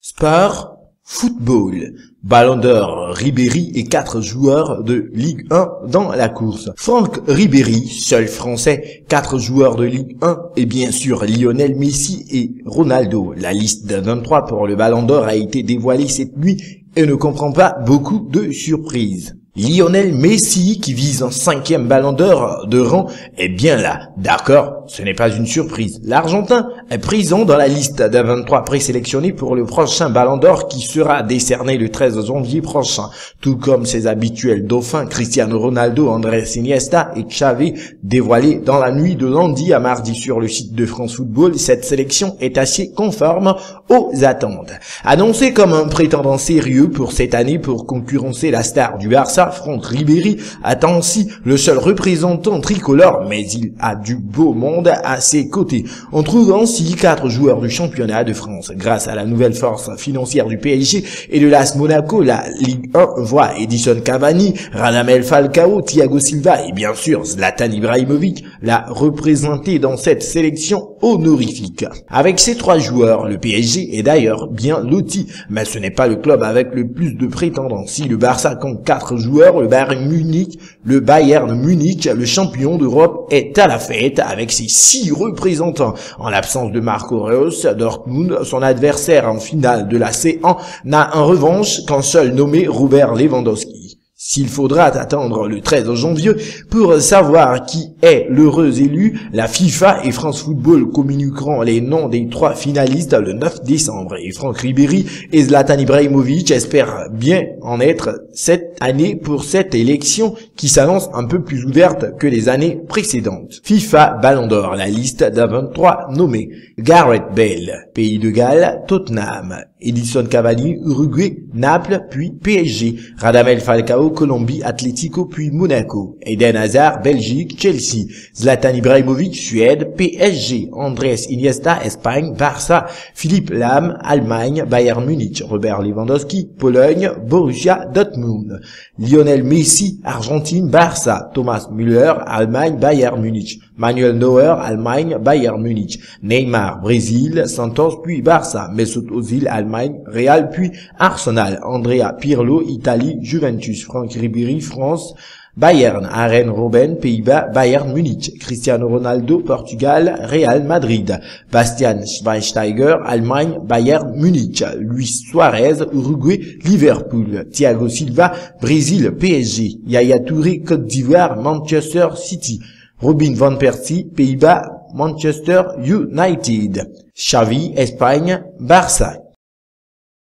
Sport, football, Ballon d'Or, Ribéry et 4 joueurs de Ligue 1 dans la course. Franck Ribéry, seul français, 4 joueurs de Ligue 1 et bien sûr Lionel Messi et Ronaldo. La liste de 23 pour le Ballon d'Or a été dévoilée cette nuit et ne comprend pas beaucoup de surprises. Lionel Messi, qui vise un 5e Ballon d'Or de rang, est bien là. D'accord, ce n'est pas une surprise. L'Argentin est présent dans la liste des 23 présélectionnés pour le prochain Ballon d'Or qui sera décerné le 13 janvier prochain. Tout comme ses habituels dauphins Cristiano Ronaldo, Andrés Iniesta et Xavi, dévoilés dans la nuit de lundi à mardi sur le site de France Football. Cette sélection est assez conforme aux attentes. Annoncé comme un prétendant sérieux pour cette année pour concurrencer la star du Barça, Franck Ribéry attend aussi le seul représentant tricolore, mais il a du beau monde à ses côtés. On trouve ainsi 4 joueurs du championnat de France. Grâce à la nouvelle force financière du PSG et de l'AS Monaco, la Ligue 1 voit Edison Cavani, Radamel Falcao, Thiago Silva et bien sûr Zlatan Ibrahimovic la représenter dans cette sélection honorifique. Avec ces 3 joueurs, le PSG est d'ailleurs bien loti, mais ce n'est pas le club avec le plus de prétendants. Si le Barça compte 4 joueurs, le Bayern Munich, le champion d'Europe, est à la fête avec ses 6 représentants. En l'absence de Marco Reus, Dortmund, son adversaire en finale de la C1, n'a en revanche qu'un seul nommé Robert Lewandowski. S'il faudra attendre le 13 janvier pour savoir qui est l'heureux élu, la FIFA et France Football communiqueront les noms des 3 finalistes le 9 décembre. Et Franck Ribéry et Zlatan Ibrahimovic espèrent bien en être cette année pour cette élection qui s'annonce un peu plus ouverte que les années précédentes. FIFA Ballon d'Or, la liste des 23 nommés. Gareth Bale, Pays de Galles, Tottenham. Edison Cavani, Uruguay, Naples, puis PSG. Radamel Falcao, Colombie, Atlético, puis Monaco. Eden Hazard, Belgique, Chelsea. Zlatan Ibrahimovic, Suède, PSG. Andrés Iniesta, Espagne, Barça. Philippe Lahm, Allemagne, Bayern Munich. Robert Lewandowski, Pologne, Borussia Dortmund. Lionel Messi, Argentine, Barça. Thomas Müller, Allemagne, Bayern Munich. Manuel Neuer, Allemagne, Bayern Munich. Neymar, Brésil, Santos, puis Barça. Mesut Özil, Allemagne, Real, puis Arsenal. Andrea Pirlo, Italie, Juventus. Franck Ribéry, France, Bayern. Arjen Robben, Pays-Bas, Bayern Munich. Cristiano Ronaldo, Portugal, Real Madrid. Bastian Schweinsteiger, Allemagne, Bayern Munich. Luis Suarez, Uruguay, Liverpool. Thiago Silva, Brésil, PSG. Yaya Touré, Côte d'Ivoire, Manchester City. Robin van Persie, Pays-Bas, Manchester United. Xavi, Espagne, Barça.